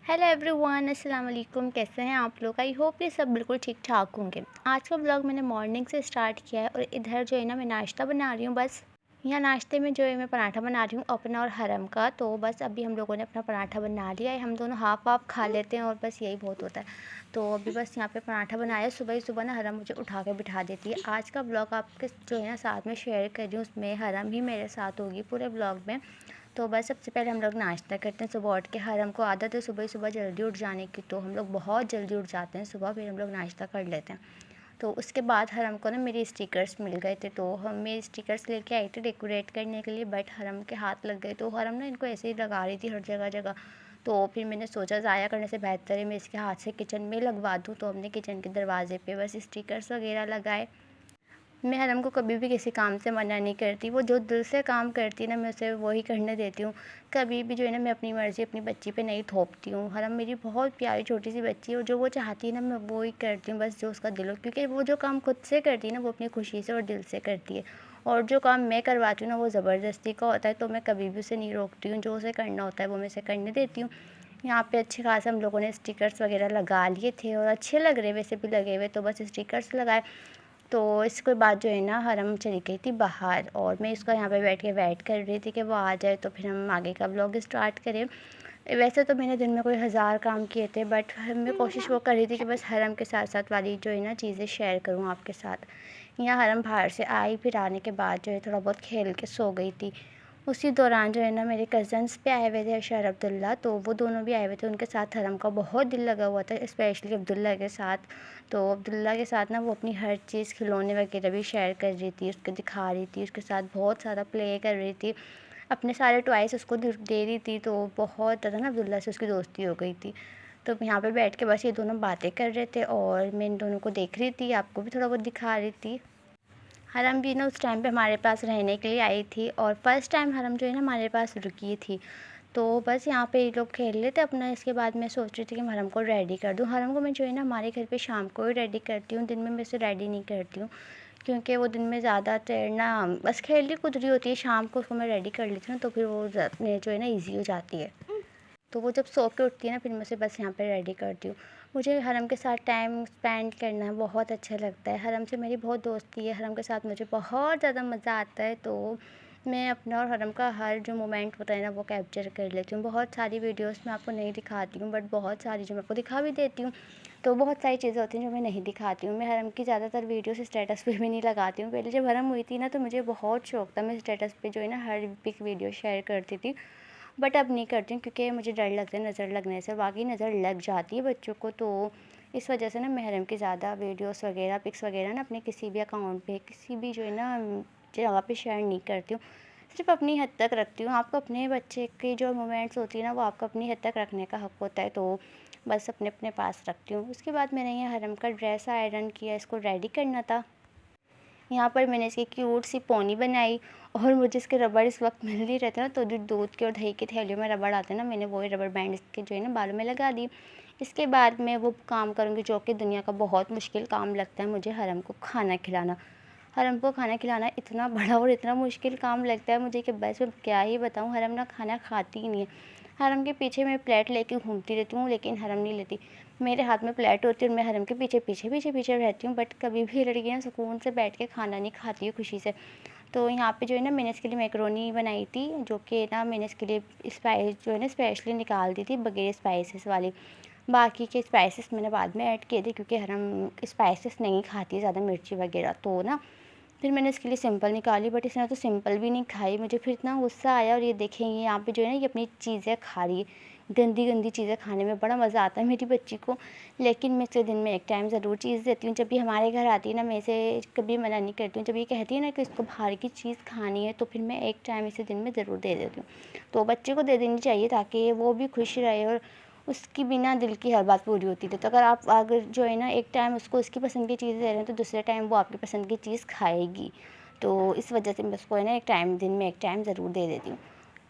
Hello everyone, अस्सलाम वालेकुम। कैसे हैं आप लोग? आई होप ये सब बिल्कुल ठीक ठाक होंगे। आज का ब्लॉग मैंने मॉर्निंग से स्टार्ट किया है और इधर जो है ना मैं नाश्ता बना रही हूँ। बस यहाँ नाश्ते में जो है मैं पराठा बना रही हूँ अपना और हरम का। तो बस अभी हम लोगों ने अपना पराठा बना लिया है। हम दोनों हाफ़ हाफ़ खा लेते हैं और बस यही बहुत होता है। तो अभी बस यहाँ पे पराठा बनाया। सुबह ही सुबह ना हरम मुझे उठा के बिठा देती है। आज का ब्लॉग आपके जो है ना साथ में शेयर कर रही हूँ, उसमें हरम ही मेरे साथ होगी पूरे ब्लॉग में। तो बस सबसे पहले हम लोग नाश्ता करते हैं सुबह उठ के। हरम को आदत है सुबह ही सुबह जल्दी उठ जाने की, तो हम लोग बहुत जल्दी उठ जाते हैं सुबह, फिर हम लोग नाश्ता कर लेते हैं। तो उसके बाद हरम को ना मेरे स्टिकर्स मिल गए थे, तो हम मैं स्टिकर्स लेके आई थी डेकोरेट करने के लिए, बट हरम के हाथ लग गए। तो हरम ना इनको ऐसे ही लगा रही थी हर जगह जगह। तो फिर मैंने सोचा ज़ाया करने से बेहतर है मैं इसके हाथ से किचन में लगवा दूँ। तो हमने किचन के दरवाजे पे बस स्टिकर्स वगैरह लगाए। मैं हरम को कभी भी किसी काम से मना नहीं करती। वो जो दिल से काम करती है ना मैं उसे वही करने देती हूँ। कभी भी जो है ना मैं अपनी मर्ज़ी अपनी बच्ची पे नहीं थोपती हूँ। हरम मेरी बहुत प्यारी छोटी सी बच्ची है और जो वो चाहती है ना मैं वो ही करती हूँ, बस जो उसका दिल हो। क्योंकि वो जो काम खुद से करती है ना वो अपनी खुशी से और दिल से करती है, और जो काम मैं करवाती हूँ ना वो ज़बरदस्ती का होता है। तो मैं कभी भी उसे नहीं रोकती हूँ, जो उसे करना होता है वो मैं उसे करने देती हूँ। यहाँ पे अच्छे खासे हम लोगों ने स्टिकर्स वगैरह लगा लिए थे और अच्छे लग रहे वैसे भी लगे हुए, तो बस स्टिकर्स लगाए। तो इसके बाद जो है ना हरम चली गई थी बाहर और मैं इसका यहाँ पे बैठ के वेट कर रही थी कि वो आ जाए तो फिर हम आगे का ब्लॉग स्टार्ट करें। वैसे तो मैंने दिन में कोई हज़ार काम किए थे, बट मैं कोशिश वो कर रही थी कि बस हरम के साथ साथ वाली जो है ना चीज़ें शेयर करूँ आपके साथ। यहाँ हरम बाहर से आई, फिर आने के बाद जो है थोड़ा बहुत खेल के सो गई थी। उसी दौरान जो है ना मेरे कज़न्स भी आए हुए थे, अशर अब्दुल्ला, तो वो दोनों भी आए हुए थे। उनके साथ हरम का बहुत दिल लगा हुआ था, स्पेशली अब्दुल्ला के साथ। तो अब्दुल्ला के साथ ना वो अपनी हर चीज़ खिलौने वगैरह भी शेयर कर रही थी, उसको दिखा रही थी, उसके साथ बहुत सारा प्ले कर रही थी, अपने सारे टॉयज़ उसको दे रही थी। तो बहुत ज़्यादा ना अब्दुल्ला से उसकी दोस्ती हो गई थी। तो यहाँ पे बैठ के बस ये दोनों बातें कर रहे थे और मैं इन दोनों को देख रही थी, आपको भी थोड़ा बहुत दिखा रही थी। हरम भी ना उस टाइम पे हमारे पास रहने के लिए आई थी और फर्स्ट टाइम हरम जो है ना हमारे पास रुकी थी। तो बस यहाँ पे ये लोग खेल रहे थे अपना। इसके बाद मैं सोच रही थी कि मैं हरम को रेडी कर दूँ। हरम को मैं जो है ना हमारे घर पे शाम को ही रेडी करती हूँ, दिन में मैं इसे रेडी नहीं करती हूँ, क्योंकि वो दिन में ज़्यादातर ना बस खेल रही कूद रही होती है। शाम को उसको मैं रेडी कर लेती हूँ ना तो फिर वो जो है ना ईज़ी हो जाती है। तो वो जब सो के उठती है ना फिर मैं उसे बस यहाँ पे रेडी करती हूँ। मुझे हरम के साथ टाइम स्पेंड करना बहुत अच्छा लगता है। हरम से मेरी बहुत दोस्ती है, हरम के साथ मुझे बहुत ज़्यादा मज़ा आता है। तो मैं अपना और हरम का हर जो मोमेंट होता है ना वो कैप्चर कर लेती हूँ। बहुत सारी वीडियोस मैं आपको नहीं दिखाती हूँ, बट बहुत सारी जो मैं आपको दिखा भी देती हूँ। तो बहुत सारी चीज़ें होती हैं जो मैं नहीं दिखाती हूँ। मैं हरम की ज़्यादातर वीडियोस स्टेटस पे भी नहीं लगाती हूँ। पहले जब हरम हुई थी ना तो मुझे बहुत शौक था, मैं स्टेटस पे जो है ना हर पिक वीडियो शेयर करती थी, बट अब नहीं करती हूँ क्योंकि मुझे डर लगता है नज़र लगने से। बाकी नज़र लग जाती है बच्चों को, तो इस वजह से ना मैं हरम की ज़्यादा वीडियोस वगैरह पिक्स वगैरह ना अपने किसी भी अकाउंट पे किसी भी जो है ना जगह पे शेयर नहीं करती हूँ। सिर्फ अपनी हद तक रखती हूँ। आपको अपने बच्चे की जो मोमेंट्स होती है ना वो आपको अपनी हद तक रखने का हक होता है, तो बस अपने अपने पास रखती हूँ। उसके बाद मैंने ये हरम का ड्रेस आयरन किया, इसको रेडी करना था। यहाँ पर मैंने इसकी क्यूट सी पोनी बनाई और मुझे इसके रबड़ इस वक्त मिल नहीं रहे थे ना, तो जो दूध के और दही की थैलियों में रबड़ आते हैं ना, मैंने वही रबड़ बैंड इसके जो है ना बालों में लगा दी। इसके बाद मैं वो काम करूँगी जो कि दुनिया का बहुत मुश्किल काम लगता है मुझे, हरम को खाना खिलाना। हरम को खाना खिलाना इतना बड़ा और इतना मुश्किल काम लगता है मुझे कि बस मैं क्या ही बताऊँ। हरम ना खाना खाती ही नहीं है। हरम के पीछे मैं प्लेट लेके घूमती रहती हूँ लेकिन हरम नहीं लेती। मेरे हाथ में प्लेट होती है और मैं हरम के पीछे पीछे पीछे पीछे रहती हूँ, बट कभी भी लड़की ना सुकून से बैठ के खाना नहीं खाती है खुशी से। तो यहाँ पे जो है ना मैंने इसके लिए मैकरोनी बनाई थी, जो कि ना मैंने इसके लिए स्पाइस जो है ना स्पेशली निकाल दी थी बगैर स्पाइसेस वाली। बाकी के स्पाइसेस मैंने बाद में ऐड किए थे क्योंकि हरम स्पाइसेस नहीं खाती ज़्यादा, मिर्ची वगैरह, तो ना फिर मैंने इसके लिए सिंपल निकाली, बट इसने तो सिंपल भी नहीं खाई। मुझे फिर इतना गुस्सा आया। और ये देखेंगे यहाँ पे जो है ना ये अपनी चीज़ें खा रही है, गंदी गंदी चीज़ें खाने में बड़ा मज़ा आता है मेरी बच्ची को। लेकिन मैं इसे दिन में एक टाइम ज़रूर चीज़ देती हूँ। जब भी हमारे घर आती है ना मैं इसे कभी मना नहीं करती हूँ। जब ये कहती है ना कि इसको बाहर की चीज़ खानी है तो फिर मैं एक टाइम इसे दिन में ज़रूर दे देती हूँ। तो बच्चे को दे देनी चाहिए ताकि वो भी खुश रहे और उसकी बिना दिल की हर बात पूरी होती थी। तो अगर जो है ना एक टाइम उसको उसकी पसंद की चीज़ दे रहे हैं तो दूसरे टाइम वो आपकी पसंद की चीज़ खाएगी। तो इस वजह से मैं उसको है ना एक टाइम दिन में एक टाइम ज़रूर दे देती हूँ।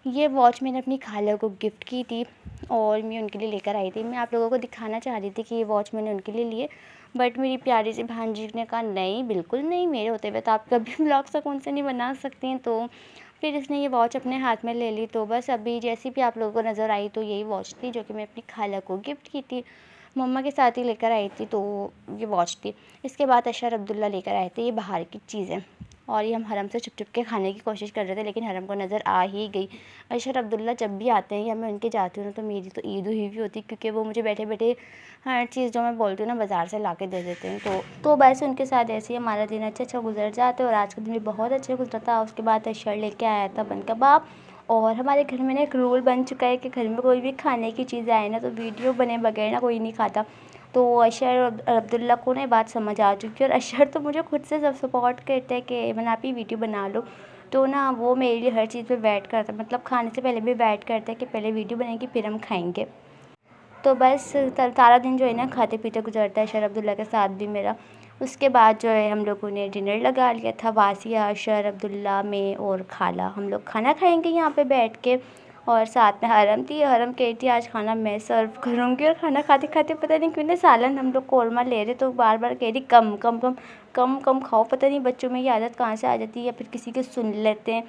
ये वॉच मैंने अपनी खाला को गिफ्ट की थी और मैं उनके लिए लेकर आई थी। मैं आप लोगों को दिखाना चाह रही थी कि ये वॉच मैंने उनके लिए ली है, बट मेरी प्यारी सी भांजी ने कहा नहीं, बिल्कुल नहीं, मेरे होते हुए तो आप कभी ब्लॉग सुकून से नहीं बना सकती हैं। तो फिर इसने ये वॉच अपने हाथ में ले ली। तो बस अभी जैसी भी आप लोगों को नज़र आई तो यही वॉच थी जो कि मैं अपनी खाला को गिफ्ट की थी। मम्मा के साथ ही लेकर आई थी तो ये वॉच थी। इसके बाद अशर अब्दुल्ला लेकर आए थे ये बाहर की चीज़ें, और ये हम हरम से छुप-छुप के खाने की कोशिश कर रहे थे, लेकिन हरम को नज़र आ ही गई। अशर अब्दुल्ला जब भी आते हैं या मैं उनके जाती हूँ ना तो मेरी तो ईद हुई भी होती है, क्योंकि वो मुझे बैठे-बैठे हर चीज़ जो मैं बोलती हूँ ना बाज़ार से ला के दे देते हैं। तो बस उनके साथ ऐसे ही हमारा दिन अच्छा गुज़र जाता है और आज का दिन भी बहुत अच्छा गुज़रा था। उसके बाद अशर लेके आया था बन कबाब, और हमारे घर में ना एक रूल बन चुका है कि घर में कोई भी खाने की चीज़ आए ना तो वीडियो बने बगैर ना कोई नहीं खाता। तो अशर और अब्दुल्ला को ना ये बात समझ आ चुकी है, और अशर तो मुझे खुद से सब सपोर्ट करता है कि मैंने आप ही वीडियो बना लो। तो ना वो मेरे लिए हर चीज़ पे वेट करता है, मतलब खाने से पहले भी वेट करता है कि पहले वीडियो बनेगी फिर हम खाएंगे। तो बस सारा दिन जो है ना खाते पीते गुजरता है अशर अब्दुल्ला के साथ भी मेरा। उसके बाद जो है हम लोगों ने डिनर लगा लिया था, वासिया, अशर अब्दुल्ला, मैं और खाला। हम लोग खाना खाएंगे यहाँ पे बैठ के, और साथ में हरम थी। हरम कह रही थी आज खाना मैं सर्व करूँगी, और खाना खाते खाते पता नहीं क्यों ना सालन हम लोग कौरमा ले रहे तो बार बार कह रही कम कम कम कम कम खाओ। पता नहीं बच्चों में ये आदत कहाँ से आ जाती है, या फिर किसी के सुन लेते हैं,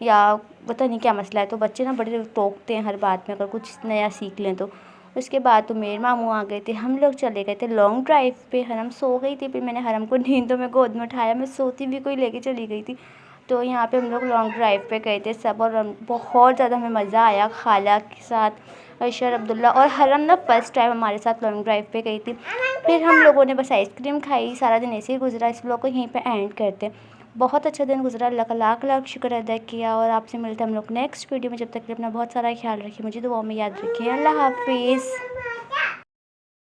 या पता नहीं क्या मसला है। तो बच्चे ना बड़े टोकते हैं हर बात में अगर कुछ नया सीख लें तो। उसके बाद तो मेरे मामू आ गए थे, हम लोग चले गए थे लॉन्ग ड्राइव पे। हरम सो गई थी, फिर मैंने हरम को नींदों में गोद में उठाया, मैं सोती भी कोई लेके चली गई थी। तो यहाँ पे हम लोग लॉन्ग ड्राइव पे गए थे सब, और बहुत ज़्यादा हमें मज़ा आया खाला के साथ, अशर अब्दुल्ला और हरम ना फर्स्ट टाइम हमारे साथ लॉन्ग ड्राइव पे गई थी। फिर हम लोगों ने बस आइसक्रीम खाई, सारा दिन ऐसे ही गुजरा। इस ब्लॉग को यहीं पे एंड करते हैं। बहुत अच्छा दिन गुजरा, अल्लाह का लाख लाख शुक्र अदा किया, और आपसे मिलते हैं हम लोग नेक्स्ट वीडियो में। जब तक के लिए अपना बहुत सारा ख्याल रखिए, मुझे दुआओं में याद रखिए। अल्लाह हाफिज़।